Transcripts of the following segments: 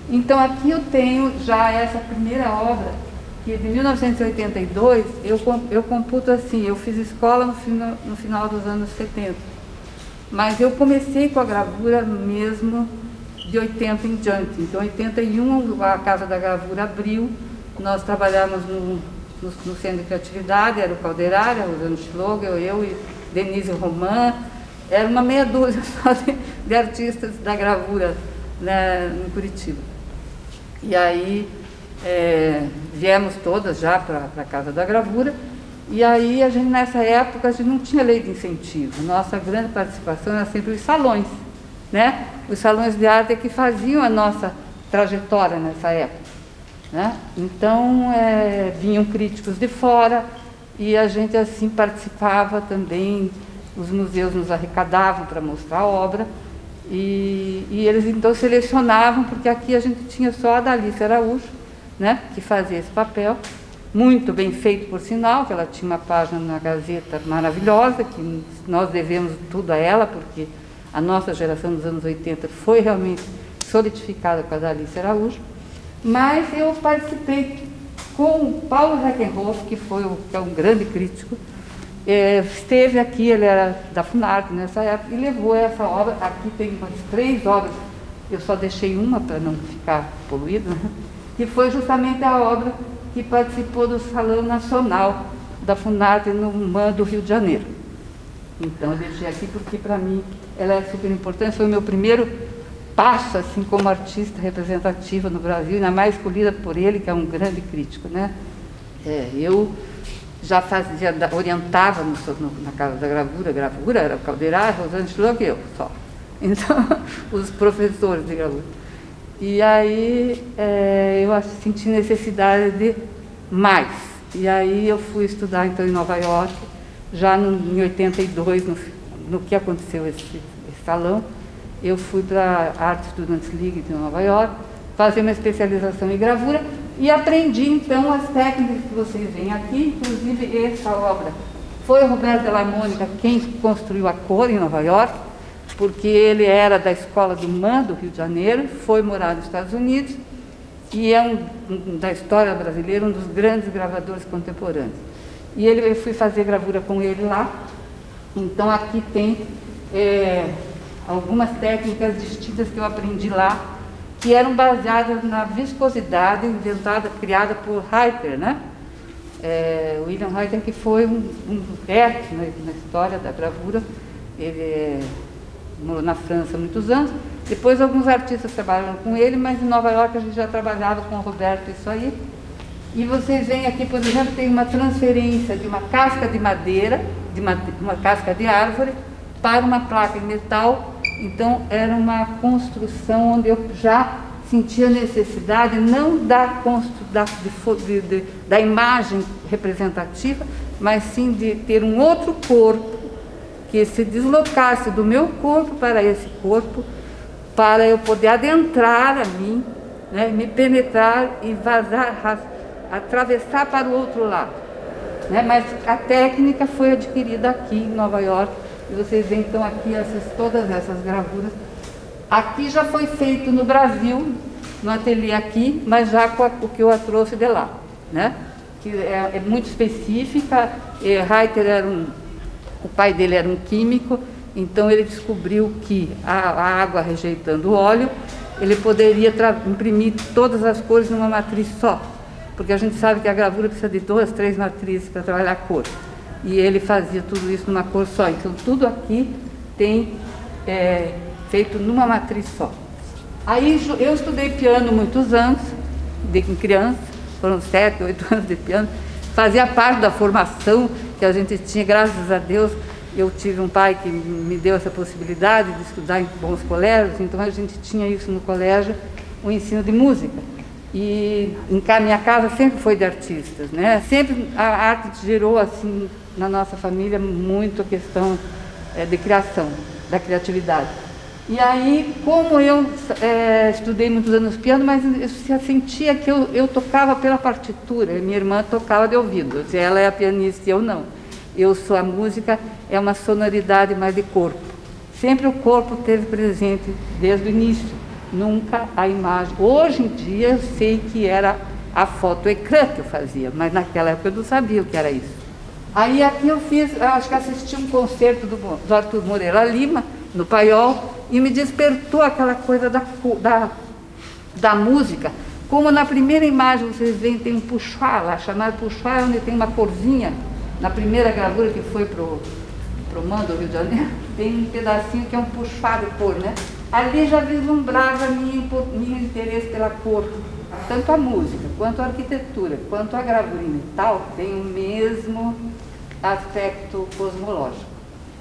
Então aqui eu tenho já essa primeira obra, que de 1982, eu computo assim, eu fiz escola no final dos anos 70, mas eu comecei com a gravura mesmo de 80 em diante. Então, em 81, a Casa da Gravura abriu, nós trabalhamos no Centro de Criatividade, era o Calderari, a Rosana Schlogel, eu e Denise Roman, era uma meia dúzia só de artistas da gravura, né, em Curitiba. E aí, viemos todas já para a Casa da Gravura, e aí a gente, nessa época, a gente não tinha lei de incentivo, nossa grande participação era sempre os salões, né? Os salões de arte que faziam a nossa trajetória nessa época, né? Então, vinham críticos de fora e a gente assim participava também, os museus nos arrecadavam para mostrar a obra e eles então selecionavam, porque aqui a gente tinha só a Dalice Araújo, né, que fazia esse papel, muito bem feito por sinal, que ela tinha uma página na Gazeta maravilhosa, que nós devemos tudo a ela, porque a nossa geração dos anos 80 foi realmente solidificada com a Dalice Araújo. Mas eu participei com o Paulo Reckenhoff, que é um grande crítico, esteve aqui, ele era da Funarte nessa época, e levou essa obra. Aqui tem umas 3 obras, eu só deixei uma para não ficar poluída, né? Que foi justamente a obra que participou do Salão Nacional da Funarte no MAN do Rio de Janeiro. Então eu deixei aqui porque para mim ela é super importante, foi o meu primeiro passo assim como artista representativa no Brasil, ainda mais escolhida por ele, que é um grande crítico, né? Eu já orientava na Casa da Gravura era o Calderari, Rosana Schlogel, eu só. Então, os professores de gravura. E aí eu senti necessidade de mais. E aí eu fui estudar então em Nova York, já em 82, no que aconteceu esse salão, eu fui para a Art Students League de Nova York, fazer uma especialização em gravura e aprendi então as técnicas que vocês veem aqui, inclusive essa obra. Foi o Roberto Della Monica quem construiu a cor em Nova York, porque ele era da escola do MAN do Rio de Janeiro, foi morar nos Estados Unidos e é da história brasileira um dos grandes gravadores contemporâneos. E eu fui fazer gravura com ele lá. Então aqui tem algumas técnicas distintas que eu aprendi lá, que eram baseadas na viscosidade criada por Reiter, né? William Reiter, que foi um vértice na história da gravura. Ele morou na França há muitos anos. Depois alguns artistas trabalharam com ele, mas em Nova York a gente já trabalhava com o Roberto isso aí. E vocês veem aqui, por exemplo, tem uma transferência de uma casca de madeira, uma casca de árvore, para uma placa em metal. Então, era uma construção onde eu já sentia necessidade, não da imagem representativa, mas sim de ter um outro corpo, que se deslocasse do meu corpo para esse corpo, para eu poder adentrar a mim, né, me penetrar e vazar, atravessar para o outro lado, né? Mas a técnica foi adquirida aqui em Nova York, e vocês veem então aqui todas essas gravuras. Aqui já foi feito no Brasil, no ateliê aqui, mas já com o que eu trouxe de lá, né? Que é muito específica. Reiter o pai dele era um químico, então ele descobriu que a água rejeitando o óleo, ele poderia imprimir todas as cores numa matriz só, porque a gente sabe que a gravura precisa de 2, 3 matrizes para trabalhar a cor. E ele fazia tudo isso numa cor só. Então, tudo aqui tem feito numa matriz só. Aí, eu estudei piano muitos anos, em criança, foram 7, 8 anos de piano. Fazia parte da formação que a gente tinha, graças a Deus. Eu tive um pai que me deu essa possibilidade de estudar em bons colégios, então a gente tinha isso no colégio, o ensino de música. E em minha casa sempre foi de artistas, né? Sempre a arte gerou, assim, na nossa família, muito a questão de criação, da criatividade. E aí, como eu estudei muitos anos piano, mas eu sentia que eu tocava pela partitura, minha irmã tocava de ouvido, ela é a pianista e eu não. A música é uma sonoridade mais de corpo. Sempre o corpo esteve presente desde o início. nunca a imagem. Hoje em dia eu sei que era a foto ecrã que eu fazia, mas naquela época eu não sabia o que era isso. Aí aqui eu acho que assisti um concerto do Arthur Moreira Lima, no Paiol, e me despertou aquela coisa da música. Como na primeira imagem vocês veem, tem um puxá lá, chamado puxá, onde tem uma corzinha, na primeira gravura que foi pro Mando do Rio de Janeiro, tem um pedacinho que é um puxá de cor, né? Ali já vislumbrava meu interesse pela cor. Tanto a música, quanto a arquitetura, quanto a gravura em metal tem o mesmo aspecto cosmológico.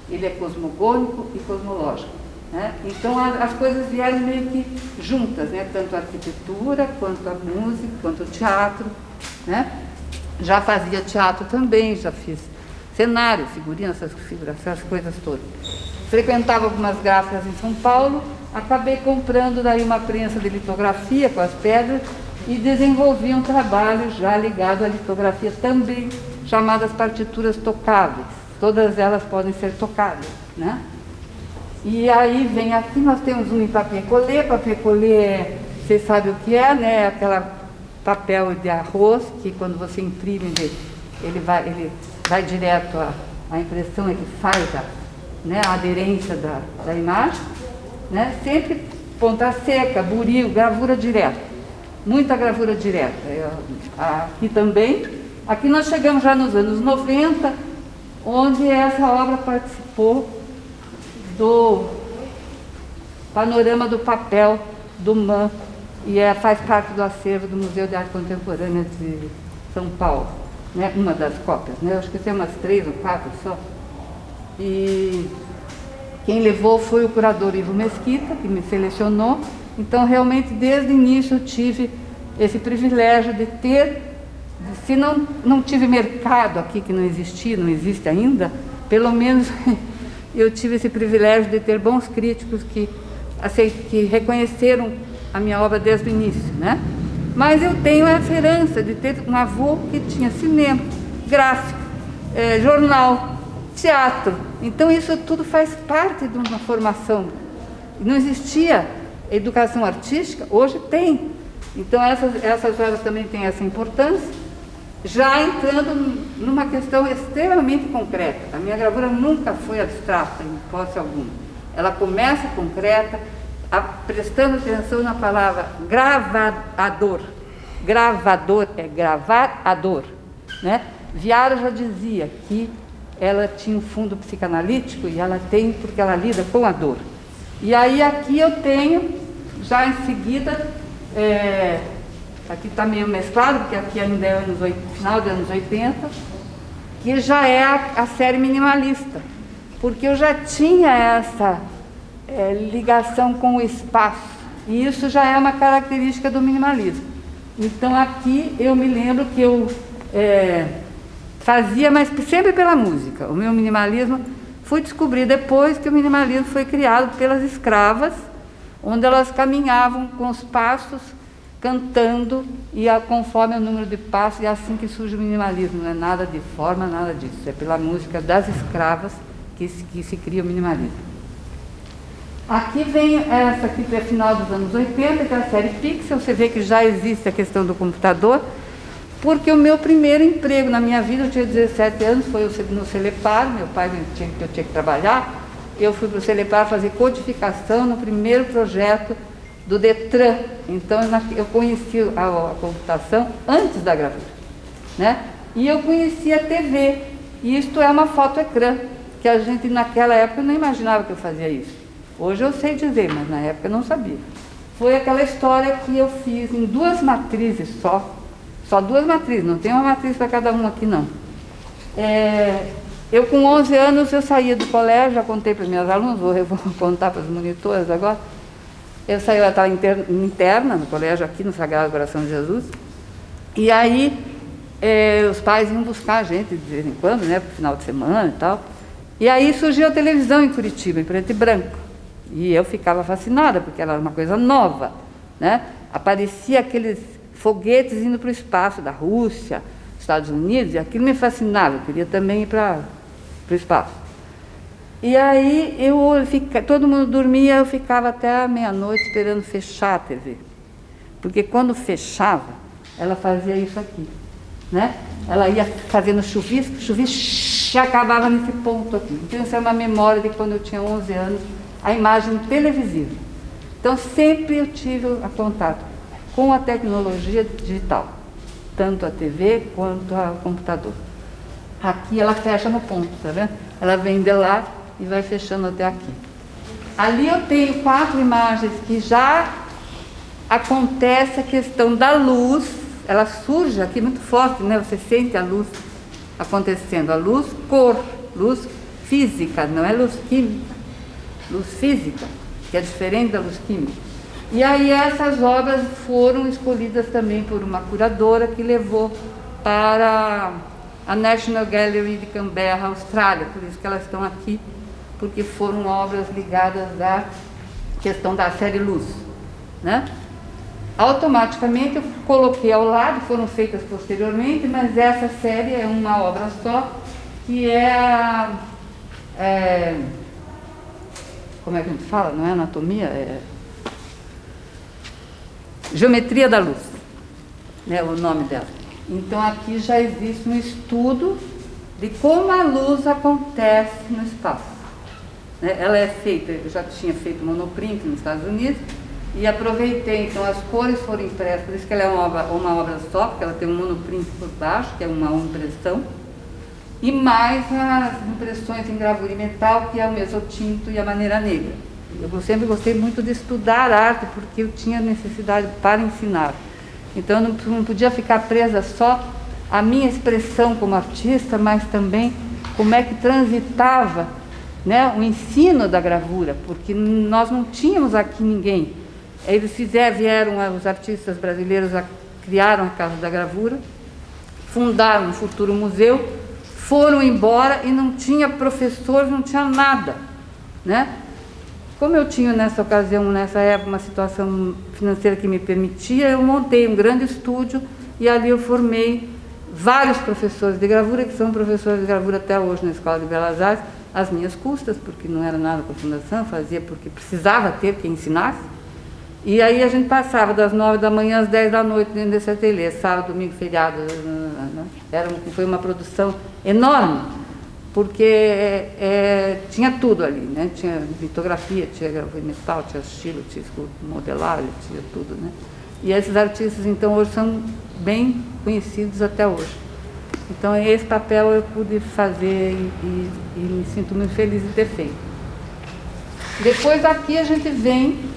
Ele é cosmogônico e cosmológico, né? Então as coisas vieram meio que juntas, né? Tanto a arquitetura, quanto a música, quanto o teatro, né? Já fazia teatro também, já fiz cenário, figurino, essas coisas todas. Frequentava algumas gráficas em São Paulo, acabei comprando daí uma prensa de litografia com as pedras e desenvolvi um trabalho já ligado à litografia também, chamadas partituras tocáveis. Todas elas podem ser tocadas, né? E aí vem aqui, nós temos um em papier-colê. Papier-colê, vocês sabem o que é, né? Aquela papel de arroz que quando você imprime, ele vai direto, a impressão é que faz a aderência da imagem, né? Sempre ponta seca, buril, gravura direta. Muita gravura direta. Aqui também. Aqui nós chegamos já nos anos 90, onde essa obra participou do Panorama do Papel do MAN e faz parte do acervo do Museu de Arte Contemporânea de São Paulo, né? Uma das cópias, né? Eu acho que tem umas 3 ou 4 só. E quem levou foi o curador Ivo Mesquita, que me selecionou. Então, realmente, desde o início eu tive esse privilégio de ter, se não tive mercado aqui, que não existia, não existe ainda, pelo menos eu tive esse privilégio de ter bons críticos que reconheceram a minha obra desde o início, né? Mas eu tenho essa herança de ter um avô que tinha cinema, gráfico, jornal, teatro. Então isso tudo faz parte de uma formação. Não existia educação artística, hoje tem. Então essas obras também têm essa importância, já entrando numa questão extremamente concreta. A minha gravura nunca foi abstrata, em hipótese alguma. Ela começa concreta, prestando atenção na palavra gravador. Gravador é gravar a dor, né? Viara já dizia que ela tinha um fundo psicanalítico, e ela tem porque ela lida com a dor. E aí aqui eu tenho, já em seguida, aqui está meio mesclado, porque aqui ainda é final dos anos 80, que já é a série minimalista, porque eu já tinha essa ligação com o espaço, e isso já é uma característica do minimalismo. Então aqui eu me lembro que eu fazia, mas sempre pela música. O meu minimalismo fui descobrir depois que o minimalismo foi criado pelas escravas, onde elas caminhavam com os passos, cantando, e conforme o número de passos, e é assim que surge o minimalismo. Não é nada de forma, nada disso. É pela música das escravas que se cria o minimalismo. Aqui vem essa aqui que é final dos anos 80, que é a série Pixel. Você vê que já existe a questão do computador, porque o meu primeiro emprego na minha vida, eu tinha 17 anos, foi no Celepar. Meu pai eu tinha que trabalhar, eu fui para o Celepar fazer codificação no primeiro projeto do Detran. Então eu conheci a computação antes da gravura, né? E eu conheci a TV, e isto é uma foto-ecrã, que a gente naquela época não imaginava que eu fazia isso. Hoje eu sei dizer, mas na época eu não sabia. Foi aquela história que eu fiz em 2 matrizes só 2 matrizes, não tem uma matriz para cada uma aqui não. Eu com 11 anos eu saía do colégio, já contei para os meus alunos, vou contar para os monitores agora. Eu estava interna no colégio aqui no Sagrado Coração de Jesus, e aí os pais iam buscar a gente de vez em quando, né, para o final de semana e tal. E aí surgiu a televisão em Curitiba, em preto e branco. E eu ficava fascinada, porque ela era uma coisa nova, né? Aparecia aqueles foguetes indo para o espaço da Rússia, Estados Unidos, e aquilo me fascinava, eu queria também ir para o espaço. E aí todo mundo dormia, eu ficava até a meia-noite esperando fechar a TV. Porque quando fechava, ela fazia isso aqui, né? Ela ia fazendo chuvisco, e acabava nesse ponto aqui. Então isso é uma memória de quando eu tinha 11 anos, a imagem televisiva. Então sempre eu tive contato com a tecnologia digital, tanto a TV quanto o computador. Aqui ela fecha no ponto, tá vendo? Ela vem de lá e vai fechando até aqui. Ali eu tenho 4 imagens que já acontece a questão da luz, ela surge aqui muito forte, né? Você sente a luz acontecendo, a luz cor, luz física, não é luz química, luz física, que é diferente da luz química. E aí essas obras foram escolhidas também por uma curadora que levou para a National Gallery de Canberra, Austrália, por isso que elas estão aqui, porque foram obras ligadas à questão da série Luz, né? Automaticamente eu coloquei ao lado, foram feitas posteriormente, mas essa série é uma obra só, que é como é que a gente fala? Não é anatomia? É Geometria da Luz, né, o nome dela. Então aqui já existe um estudo de como a luz acontece no espaço. Ela é feita, eu já tinha feito monoprint nos Estados Unidos, e aproveitei, então as cores foram impressas, por isso que ela é uma obra só, porque ela tem um monoprint por baixo, que é uma impressão, e mais as impressões em gravura em metal, que é o mesotinto e a maneira negra. Eu sempre gostei muito de estudar arte, porque eu tinha necessidade para ensinar. Então eu não podia ficar presa só à minha expressão como artista, mas também como é que transitava, né, o ensino da gravura, porque nós não tínhamos aqui ninguém. Eles vieram, os artistas brasileiros criaram a Casa da Gravura, fundaram um futuro museu, foram embora e não tinha professor, não tinha nada, né? Como eu tinha nessa ocasião, nessa época, uma situação financeira que me permitia, eu montei um grande estúdio e ali eu formei vários professores de gravura, que são professores de gravura até hoje na Escola de Belas Artes, às minhas custas, porque não era nada com a fundação, fazia porque precisava ter quem ensinasse. E aí a gente passava das 9 da manhã às 10 da noite dentro desse ateliê, sábado, domingo, feriado. Foi uma produção enorme, porque tinha tudo ali, né? Tinha litografia, tinha gravura em metal, tinha estilo, tinha modelagem, tinha tudo, né? E esses artistas, então, hoje são bem conhecidos até hoje. Então, esse papel eu pude fazer e me sinto muito feliz de ter feito. Depois aqui a gente vem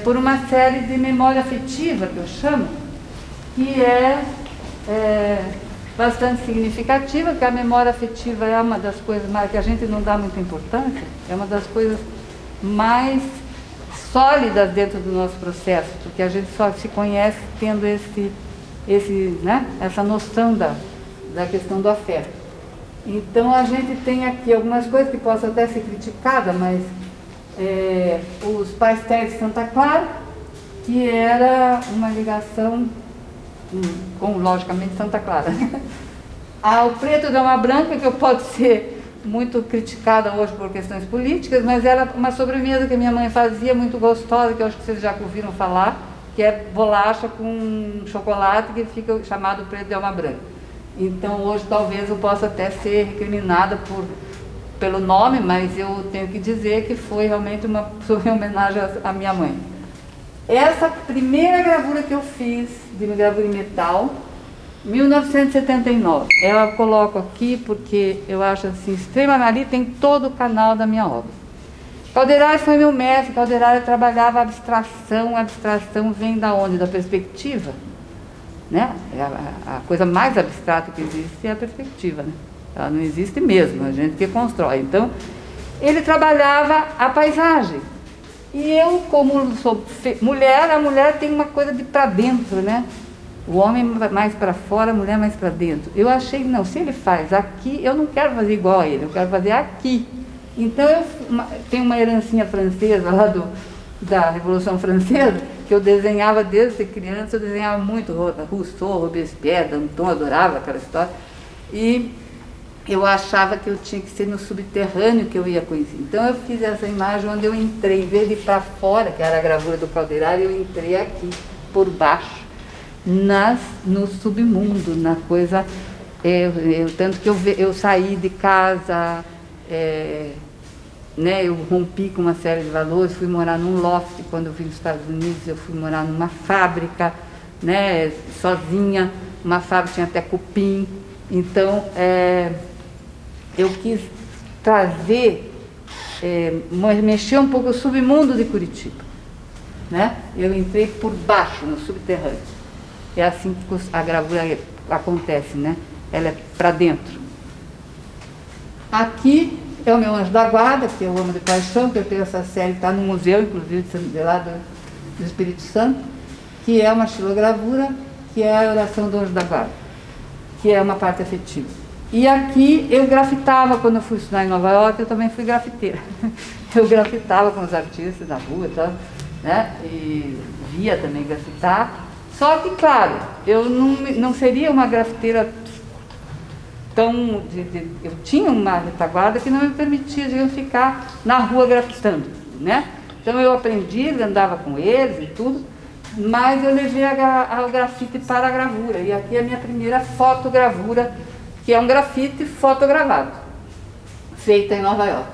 por uma série de memória afetiva, que eu chamo, que é bastante significativa, porque a memória afetiva é uma das coisas mais que a gente não dá muita importância, é uma das coisas mais sólidas dentro do nosso processo, porque a gente só se conhece tendo né, essa noção da questão do afeto. Então a gente tem aqui algumas coisas que possam até ser criticadas, mas os pastéis de Santa Clara, que era uma ligação com, logicamente, Santa Clara. O preto de alma branca, que pode ser muito criticada hoje por questões políticas, mas era uma sobremesa que minha mãe fazia, muito gostosa, que eu acho que vocês já ouviram falar, que é bolacha com chocolate, que fica chamado preto de alma branca. Então hoje talvez eu possa até ser recriminada pelo nome, mas eu tenho que dizer que foi realmente uma homenagem à minha mãe. Essa primeira gravura que eu fiz, de gravura em metal, 1979, eu coloco aqui porque eu acho assim, extremamente, ali tem todo o canal da minha obra. Calderari foi meu mestre, Calderari trabalhava a abstração vem da onde? Da perspectiva, né? A coisa mais abstrata que existe é a perspectiva, né? Ela não existe mesmo, a gente que constrói. Então, ele trabalhava a paisagem. E eu, como sou mulher, a mulher tem uma coisa de para dentro, né? O homem mais para fora, a mulher mais para dentro. Eu achei, não, se ele faz aqui, eu não quero fazer igual a ele, eu quero fazer aqui. Então, eu tenho uma herancinha francesa lá da Revolução Francesa, que eu desenhava desde criança, eu desenhava muito Rousseau, Robespierre, Danton, adorava aquela história. E eu achava que eu tinha que ser no subterrâneo que eu ia conhecer. Então eu fiz essa imagem onde eu entrei, em vez de ir para fora, que era a gravura do Calderari, eu entrei aqui, por baixo, no submundo, na coisa... tanto que eu saí de casa, né, eu rompi com uma série de valores, fui morar num loft. Quando eu vim dos Estados Unidos, eu fui morar numa fábrica, né, sozinha, uma fábrica tinha até cupim. Então, eu quis trazer, mexer um pouco o submundo de Curitiba, né? Eu entrei por baixo, no subterrâneo. É assim que a gravura acontece, né? Ela é para dentro. Aqui é o meu anjo da guarda, que eu amo de paixão, que eu tenho essa série, está no museu, inclusive, lá do Espírito Santo, que é uma xilogravura, que é a oração do anjo da guarda, que é uma parte afetiva. E aqui eu grafitava, quando eu fui estudar em Nova York, eu também fui grafiteira. Eu grafitava com os artistas na rua e tal, né? E via também grafitar. Só que, claro, eu não seria uma grafiteira tão... eu tinha uma retaguarda que não me permitia, digamos, ficar na rua grafitando, né? Então eu aprendi, andava com eles e tudo, mas eu levei o grafite para a gravura. E aqui é a minha primeira fotogravura, que é um grafite fotogravado, feita em Nova York.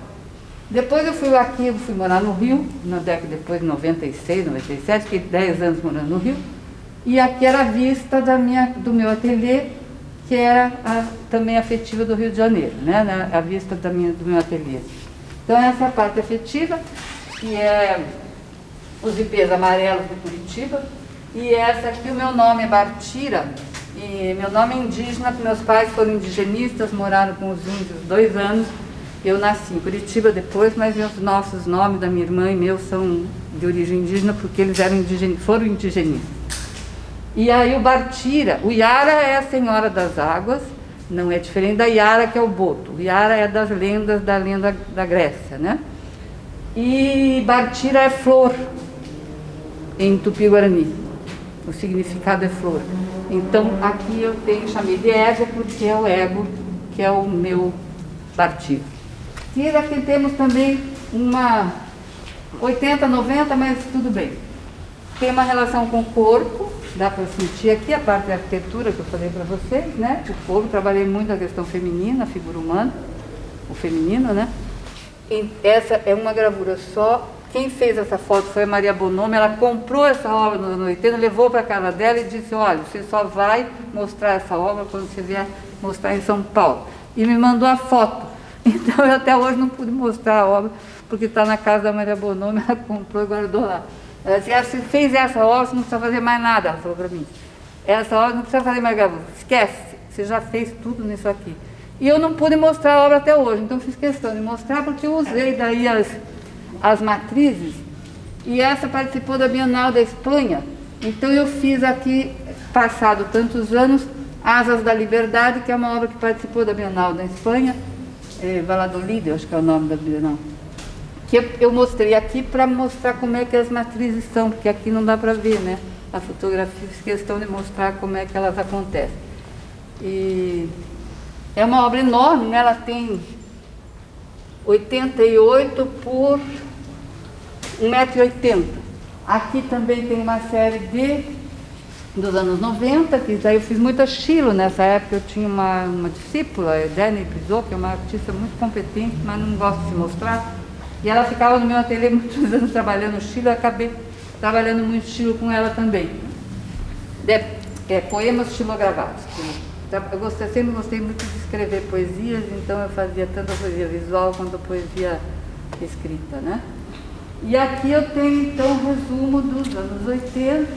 Depois eu fui morar no Rio, na década depois de 96, 97, fiquei 10 anos morando no Rio. E aqui era a vista do meu ateliê, que era também afetiva do Rio de Janeiro, né? A vista do meu ateliê. Então essa é a parte afetiva, que é os ipês amarelos de Curitiba. E essa aqui, o meu nome é Bartira, e meu nome é indígena, porque meus pais foram indigenistas, moraram com os índios 2 anos. Eu nasci em Curitiba depois, mas os nossos nomes, da minha irmã e meu, são de origem indígena, porque eles foram indigenistas. E aí o Bartira, o Yara é a Senhora das Águas, não é diferente da Yara, que é o boto. O Yara é das lendas, da lenda da Grécia, né? E Bartira é flor, em Tupi-Guarani. O significado é flor. Então aqui eu chamei de ego, porque é o ego que é o meu Bartira. E aqui temos também uma 80, 90, mas tudo bem. Tem uma relação com o corpo, dá para sentir aqui a parte da arquitetura que eu falei para vocês, né? O corpo, trabalhei muito na questão feminina, a figura humana, o feminino, né? E essa é uma gravura só. Quem fez essa foto foi a Maria Bonomi. Ela comprou essa obra nos anos 80, levou para a casa dela e disse: olha, você só vai mostrar essa obra quando você vier mostrar em São Paulo. E me mandou a foto. Então eu até hoje não pude mostrar a obra, porque está na casa da Maria Bonomi, ela comprou e guardou lá. Ela disse: você fez essa obra, você não precisa fazer mais nada. Ela falou para mim: essa obra não precisa fazer mais gravura, esquece, você já fez tudo nisso aqui. E eu não pude mostrar a obra até hoje, então fiz questão de mostrar, porque eu usei daí as matrizes, e essa participou da Bienal da Espanha. Então eu fiz aqui, passado tantos anos, Asas da Liberdade, que é uma obra que participou da Bienal da Espanha, Valladolid, eu acho que é o nome da Bienal, que eu mostrei aqui para mostrar como é que as matrizes são, porque aqui não dá para ver, né? A fotografia, fiz questão de mostrar como é que elas acontecem. E é uma obra enorme, né? Ela tem 88 por 1,80 m. Aqui também tem uma série dos anos 90, que daí eu fiz muito estilo nessa época. Eu tinha uma discípula, a Dani Brizot, que é uma artista muito competente, mas não gosta de se mostrar. E ela ficava no meu ateliê muitos anos trabalhando estilo, eu acabei trabalhando muito estilo com ela também. Poemas estilogravados. Eu sempre gostei muito de escrever poesias, então eu fazia tanto a poesia visual quanto a poesia escrita, né? E aqui eu tenho, então, um resumo dos anos 80,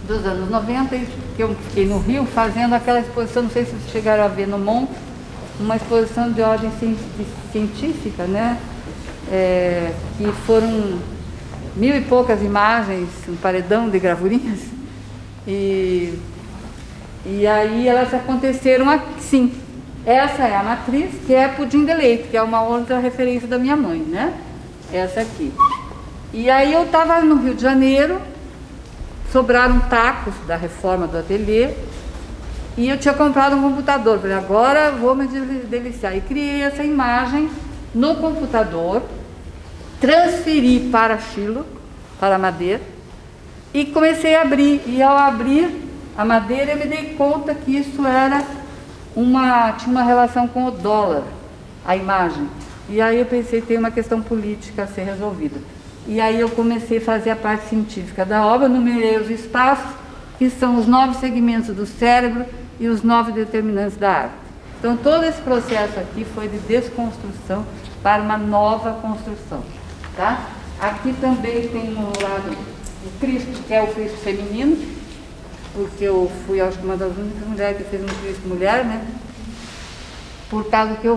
dos anos 90, que eu fiquei no Rio fazendo aquela exposição, não sei se vocês chegaram a ver no MON, uma exposição de ordem científica, né? Que foram 1000 e poucas imagens, um paredão de gravurinhas, e aí elas aconteceram assim. Essa é a matriz, que é Pudim de Leite, que é uma outra referência da minha mãe, né? Essa aqui. E aí eu estava no Rio de Janeiro, sobraram tacos da reforma do ateliê, E eu tinha comprado um computador, falei, agora vou me deliciar. E criei essa imagem no computador, transferi para Chilo, para a madeira, e comecei a abrir. E ao abrir a madeira, eu me dei conta que isso tinha uma relação com o dólar, a imagem. E aí eu pensei, tem uma questão política a ser resolvida. E aí eu comecei a fazer a parte científica da obra, numerei os espaços, que são os 9 segmentos do cérebro e os 9 determinantes da arte. Então todo esse processo aqui foi de desconstrução para uma nova construção. Tá? Aqui também tem no lado o Cristo, que é o Cristo feminino, porque eu fui, acho que uma das únicas mulheres que fez um Cristo mulher, né? Por causa que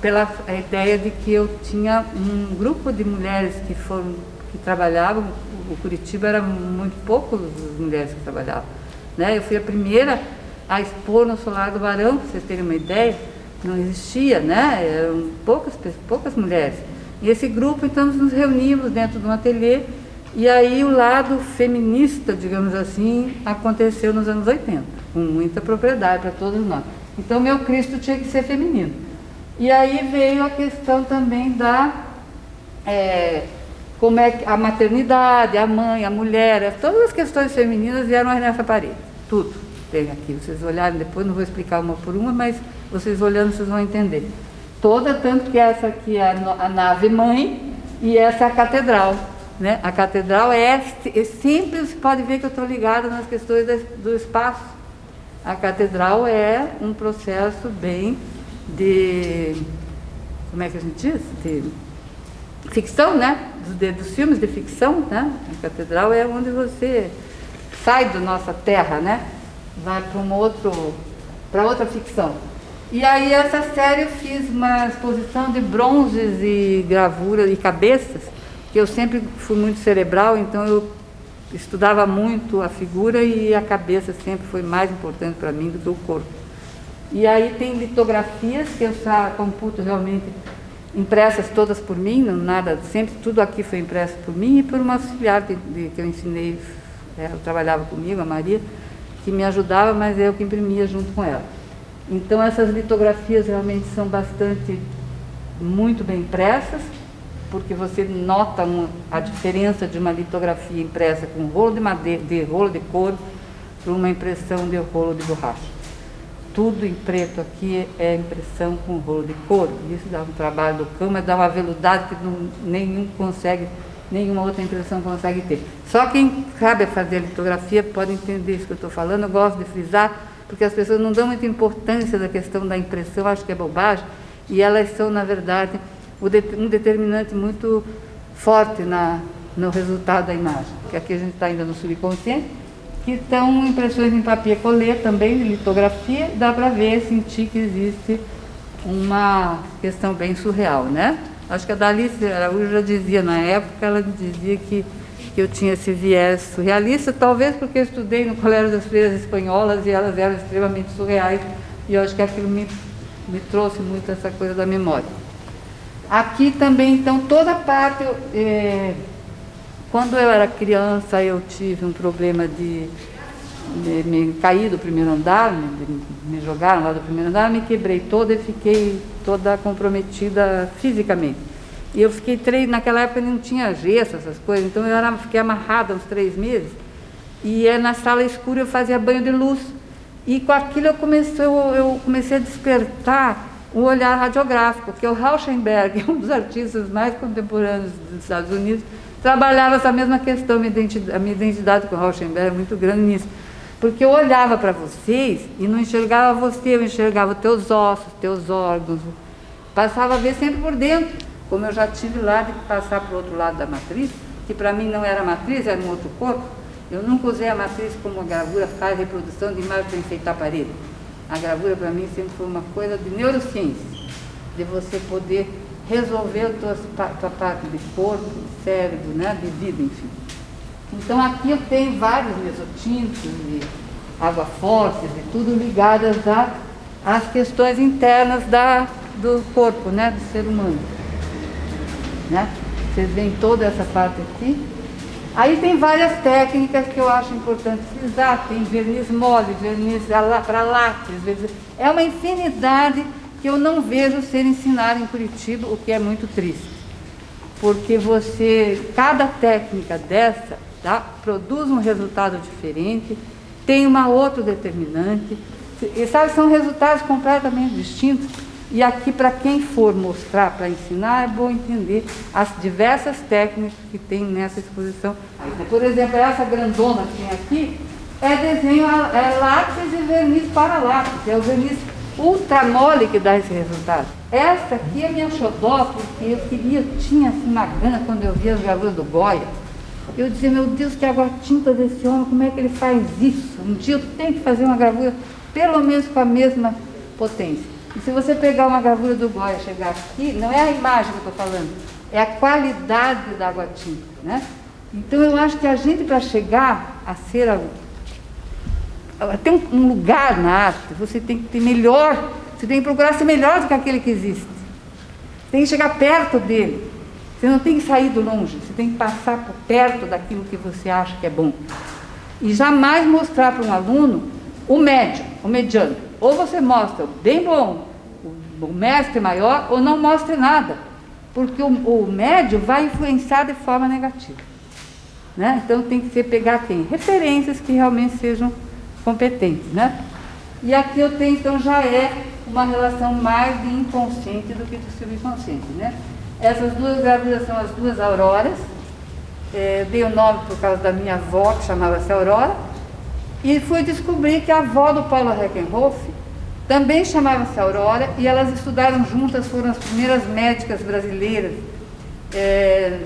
pela a ideia de que eu tinha um grupo de mulheres que trabalhavam, o Curitiba era muito poucas as mulheres que trabalhavam, né? Eu fui a primeira a expor no Solar do Barão, para vocês terem uma ideia, não existia, né? Eram poucas mulheres. E esse grupo, então, nos reuníamos dentro de um ateliê, e aí o lado feminista, digamos assim, aconteceu nos anos 80, com muita propriedade para todos nós. Então, meu Cristo tinha que ser feminino. E aí veio a questão também como é a maternidade, a mãe, a mulher, todas as questões femininas vieram nessa parede, tudo tem aqui. Vocês olharem depois, não vou explicar uma por uma, mas vocês olhando, vocês vão entender. Toda, tanto que essa aqui é a nave mãe e essa é a catedral, né? A catedral sempre você pode ver que eu estou ligada nas questões do espaço. A catedral é um processo bem como é que a gente diz? De ficção, né? Dos filmes de ficção, né? A catedral é onde você sai da nossa terra, né? Vai para outra ficção. E aí essa série eu fiz uma exposição de bronzes e gravuras e cabeças, que eu sempre fui muito cerebral, então eu estudava muito a figura e a cabeça sempre foi mais importante para mim do que o corpo. E aí tem litografias que eu computo realmente impressas todas por mim, sempre tudo aqui foi impresso por mim e por uma auxiliar que eu ensinei, ela trabalhava comigo, a Maria, que me ajudava, mas eu que imprimia junto com ela. Então essas litografias realmente são muito bem impressas, porque você nota a diferença de uma litografia impressa com rolo de madeira, de rolo de couro, para uma impressão de rolo de borracha. Tudo em preto aqui é impressão com rolo de couro. Isso dá um trabalho do cão, mas dá uma veludade que nenhuma outra impressão consegue ter. Só quem sabe fazer a litografia pode entender isso que eu estou falando. Eu gosto de frisar, porque as pessoas não dão muita importância da questão da impressão, acho que é bobagem, e elas são, na verdade, um determinante muito forte no resultado da imagem. Que aqui a gente está ainda no subconsciente, que estão impressões em papier collé também, de litografia, dá para ver, sentir que existe uma questão bem surreal, né? Acho que a Dalice Araújo já dizia na época, ela dizia que eu tinha esse viés surrealista, talvez porque eu estudei no Colégio das Freiras Espanholas e elas eram extremamente surreais, e eu acho que aquilo me trouxe muito essa coisa da memória. Aqui também, então, toda a parte, quando eu era criança, eu tive um problema de me cair do primeiro andar, me jogaram lá do primeiro andar, me quebrei toda e fiquei toda comprometida fisicamente. E eu naquela época não tinha gesso, essas coisas, então eu fiquei amarrada uns 3 meses, e na sala escura eu fazia banho de luz, e com aquilo eu comecei a despertar o olhar radiográfico, porque o Rauschenberg, um dos artistas mais contemporâneos dos Estados Unidos, trabalhava essa mesma questão. A minha identidade com o Rauschenberg é muito grande nisso, porque eu olhava para vocês e não enxergava você, eu enxergava teus ossos, teus órgãos, passava a ver sempre por dentro, como eu já tive lá de passar para o outro lado da matriz, que para mim não era matriz, era um outro corpo. Eu nunca usei a matriz como a gravura faz reprodução de imagem para enfeitar a parede. A gravura para mim sempre foi uma coisa de neurociência, de você poder resolver a tua parte de corpo, de cérebro, né, de vida, enfim. Então aqui eu tenho vários mesotintos e água fortes e tudo ligadas às questões internas do corpo, né, do ser humano. Né? Vocês veem toda essa parte aqui, Aí tem várias técnicas que eu acho importante frisar, tem verniz mole, verniz para lápis, é uma infinidade que eu não vejo ser ensinada em Curitiba, o que é muito triste. Porque cada técnica dessa, tá, produz um resultado diferente, tem uma outra determinante, e sabe, são resultados completamente distintos. E aqui, para quem for mostrar, para ensinar, é bom entender as diversas técnicas que tem nessa exposição. Por exemplo, essa grandona que tem aqui é desenho, é lápis e verniz para lápis, é o verniz ultra mole que dá esse resultado. Essa aqui é minha xodó, porque eu tinha assim uma gana quando eu via as gravuras do Goya. Eu dizia, meu Deus, que água tinta desse homem, como é que ele faz isso? Um dia eu tenho que fazer uma gravura, pelo menos com a mesma potência. E se você pegar uma gravura do Goya e chegar aqui, não é a imagem que eu estou falando, é a qualidade da água tinta, né? Então eu acho que a gente, para chegar a ser tem um lugar na arte, você tem que ter melhor, você tem que procurar ser melhor do que aquele que existe. Você tem que chegar perto dele. Você não tem que sair do longe, você tem que passar por perto daquilo que você acha que é bom. E jamais mostrar para um aluno o médio, o mediano. Ou você mostra o bem bom, o mestre maior, ou não mostre nada. Porque o médio vai influenciar de forma negativa. Né? Então tem que pegar quem? Referências que realmente sejam competentes, né? E aqui eu tenho, então, já é uma relação mais de inconsciente do que de subconsciente, né? Essas duas gravuras são as duas auroras. Dei o nome por causa da minha avó, que chamava-se Aurora, e fui descobrir que a avó do Paulo Reckenhoff também chamava-se Aurora, e elas estudaram juntas, foram as primeiras médicas brasileiras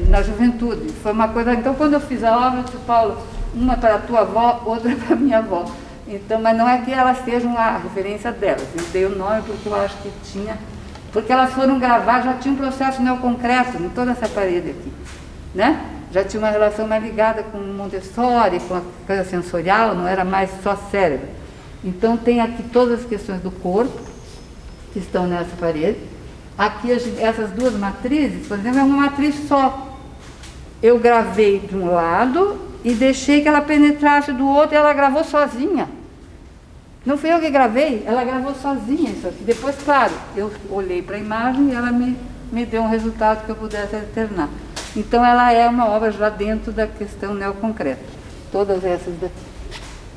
na juventude. Foi uma coisa. Então, quando eu fiz a obra, eu disse, Paulo, uma para a tua avó, outra para a minha avó. Então, mas não é que elas sejam a referência delas. Eu dei o nome porque eu acho que tinha, porque elas foram gravar, já tinha um processo neoconcreto em toda essa parede aqui, né? Já tinha uma relação mais ligada com Montessori, com a coisa sensorial, não era mais só cérebro. Então tem aqui todas as questões do corpo que estão nessa parede. Aqui essas duas matrizes, por exemplo, é uma matriz só. Eu gravei de um lado e deixei que ela penetrasse do outro, e ela gravou sozinha. Não fui eu que gravei, ela gravou sozinha isso aqui. Depois, claro, eu olhei para a imagem e ela me deu um resultado que eu pudesse alternar. Então ela é uma obra já dentro da questão neoconcreta. Todas essas daqui,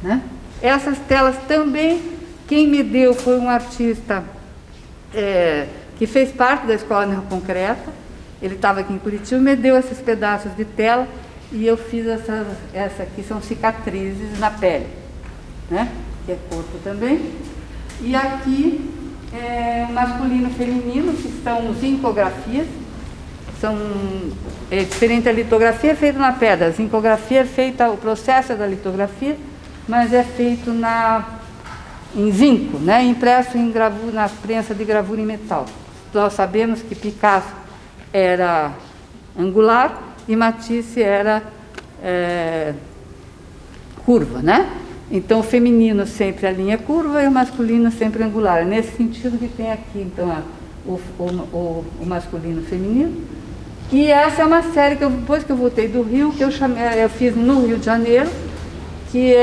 né? Essas telas também, quem me deu foi um artista que fez parte da escola neoconcreta. Ele estava aqui em Curitiba, me deu esses pedaços de tela. E eu fiz essa aqui, são cicatrizes na pele, né? Que é corpo também. E aqui masculino e feminino, que são zincografias. É diferente, a litografia é feita na pedra, a zincografia é feita, o processo é da litografia, mas é feito em zinco, né? Impresso em gravura, na prensa de gravura em metal. Nós sabemos que Picasso era angular e Matisse era curva, né? Então o feminino sempre a linha curva e o masculino sempre angular. É nesse sentido que tem aqui, então, o masculino e o feminino. E essa é uma série que depois que eu voltei do Rio, que eu fiz no Rio de Janeiro, que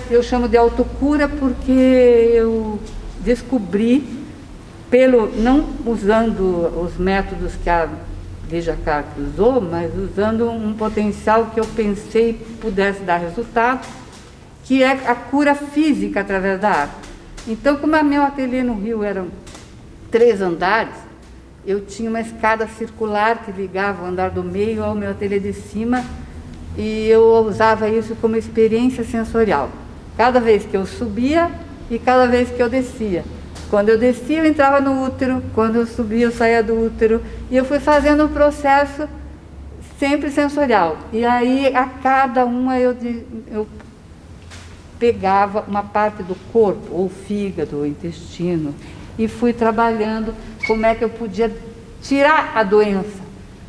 eu chamo de autocura, porque eu descobri, não usando os métodos que a Lígia Carpe usou, mas usando um potencial que eu pensei pudesse dar resultado, que é a cura física através da arte. Então, como meu ateliê no Rio eram 3 andares, eu tinha uma escada circular que ligava o andar do meio ao meu ateliê de cima, e eu usava isso como experiência sensorial. Cada vez que eu subia e cada vez que eu descia. Quando eu descia, eu entrava no útero, quando eu subia, eu saía do útero, e eu fui fazendo um processo sempre sensorial. E aí, a cada uma, eu pegava uma parte do corpo, ou fígado, ou intestino, e fui trabalhando como é que eu podia tirar a doença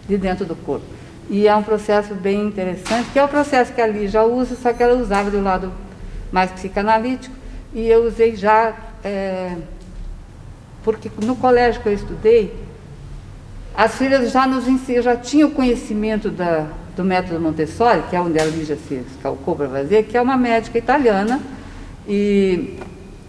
de dentro do corpo. E é um processo bem interessante, que é o processo que a Lígia usa, só que ela usava do lado mais psicanalítico, e eu usei já... porque no colégio que eu estudei, as filhas já tinham conhecimento do método Montessori, que é onde a Lígia se calcou para fazer, que é uma médica italiana, e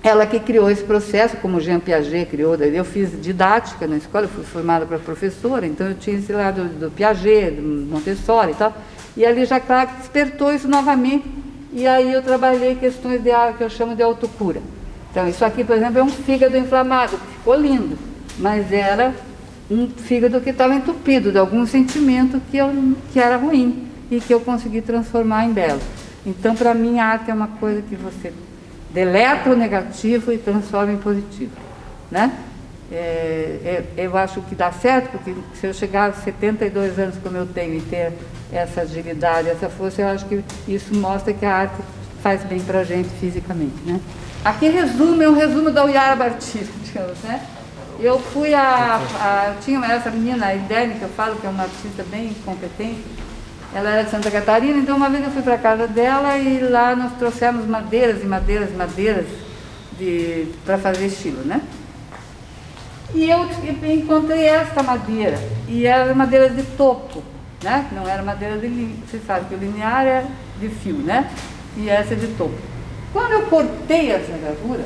ela que criou esse processo, como Jean Piaget criou. Eu fiz didática na escola, eu fui formada para professora, então eu tinha esse lado do Piaget, do Montessori e tal, e a Lígia Clark despertou isso novamente, e aí eu trabalhei questões que eu chamo de autocura. Então, isso aqui, por exemplo, é um fígado inflamado, que ficou lindo, mas era um fígado que estava entupido de algum sentimento que era ruim e que eu consegui transformar em belo. Então, para mim, a arte é uma coisa que você deleta o negativo e transforma em positivo, né? Eu acho que dá certo, porque se eu chegar a 72 anos como eu tenho e ter essa agilidade, essa força, eu acho que isso mostra que a arte faz bem para a gente fisicamente, né? Aqui é um resumo da Uiara Bartira, digamos, né? Eu fui tinha essa menina, a Idene, que eu falo, que é uma artista bem competente. Ela era de Santa Catarina, então uma vez eu fui para a casa dela e lá nós trouxemos madeiras e madeiras e madeiras para fazer estilo, né? E eu encontrei esta madeira, e era madeira de topo, né? Não era madeira de linha. Você sabe que o linear é de fio, né? E essa é de topo. Quando eu cortei essa gravura,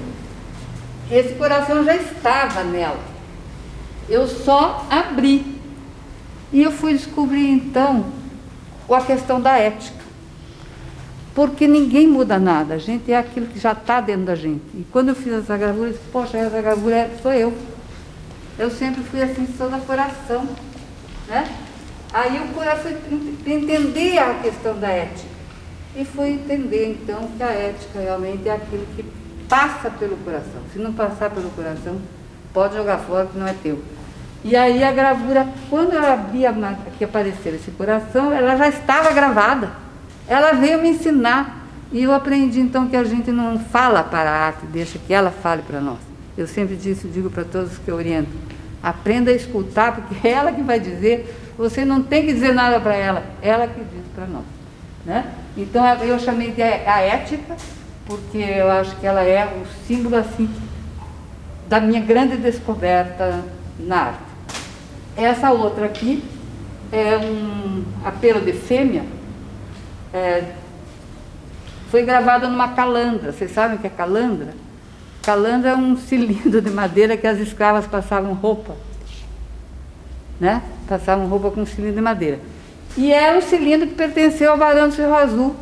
esse coração já estava nela. Eu só abri. E eu fui descobrir então a questão da ética. Porque ninguém muda nada, a gente é aquilo que já está dentro da gente. E quando eu fiz essa gravura, eu disse, poxa, essa gravura sou eu. Eu sempre fui assim, sou da coração, né? Aí eu fui entender a questão da ética. E fui entender, então, que a ética realmente é aquilo que passa pelo coração. Se não passar pelo coração, pode jogar fora, que não é teu. E aí a gravura, quando eu abri que apareceu esse coração, ela já estava gravada. Ela veio me ensinar. E eu aprendi, então, que a gente não fala para a arte, deixa que ela fale para nós. Eu sempre digo para todos que eu oriento, aprenda a escutar, porque é ela que vai dizer, você não tem que dizer nada para ela que diz para nós, né? Então eu chamei de a ética, porque eu acho que ela é o símbolo assim da minha grande descoberta na arte. Essa outra aqui é um apelo de fêmea, foi gravada numa calandra. Vocês sabem o que é calandra? Calandra é um cilindro de madeira que as escravas passavam roupa, né? Passavam roupa com um cilindro de madeira. E era um cilindro que pertenceu ao Barão do Cerro Azul,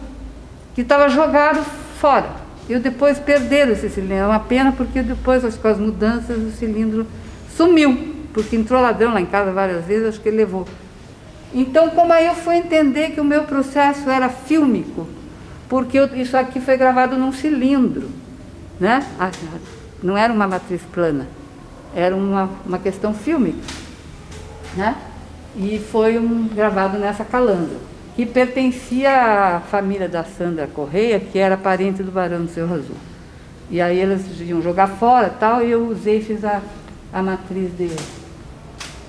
que estava jogado fora. E depois perderam esse cilindro. É uma pena, porque depois, com as mudanças, o cilindro sumiu, porque entrou ladrão lá em casa várias vezes, acho que ele levou. Então, como aí eu fui entender que o meu processo era fílmico, porque isso aqui foi gravado num cilindro, né? Não era uma matriz plana, era uma questão fílmica, né? E foi gravado nessa calandra, que pertencia à família da Sandra Correia, que era parente do Barão do Cerro Azul. E aí eles iam jogar fora e tal, e eu usei e fiz a matriz de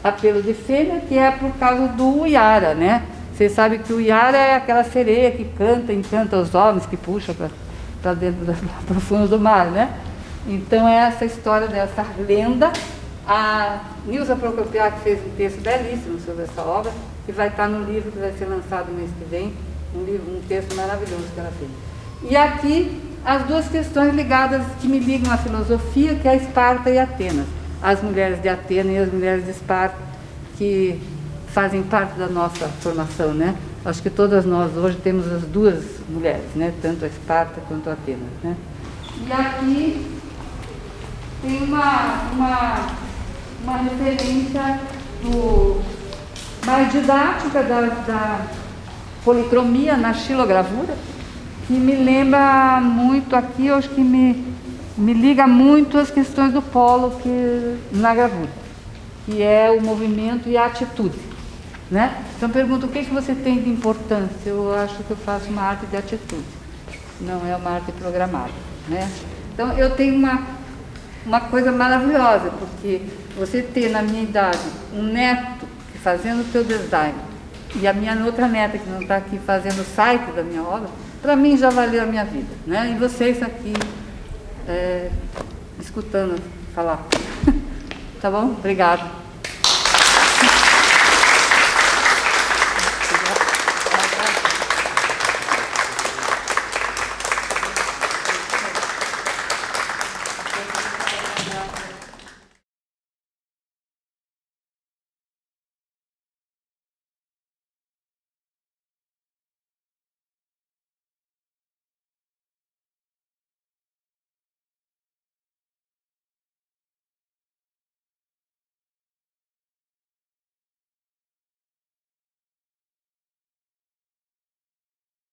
apelo de fêmea, que é por causa do Uiara, né? Vocês sabem que o Uiara é aquela sereia que canta, encanta os homens, que puxa para dentro para o fundo do mar, né? Então é essa história dessa lenda. A Nilza Procopiac fez um texto belíssimo sobre essa obra, que vai estar no livro que vai ser lançado no mês que vem, um texto maravilhoso que ela fez. E aqui as duas questões ligadas, que me ligam à filosofia, que é Esparta e Atenas. As mulheres de Atenas e as mulheres de Esparta, que fazem parte da nossa formação, né? Acho que todas nós hoje temos as duas mulheres, né? Tanto a Esparta quanto a Atenas, né? E aqui tem uma referência mais didática da policromia na xilogravura, que me lembra muito aqui, eu acho que me liga muito às questões do polo na gravura, que é o movimento e a atitude, né? Então pergunto, o que você tem de importância? Eu acho que eu faço uma arte de atitude, não é uma arte programada, né? Então eu tenho uma coisa maravilhosa, porque você ter na minha idade um neto fazendo o teu design e a minha outra neta que não está aqui fazendo o site da minha obra, para mim já valeu a minha vida, né? E vocês aqui escutando falar. Tá bom? Obrigada.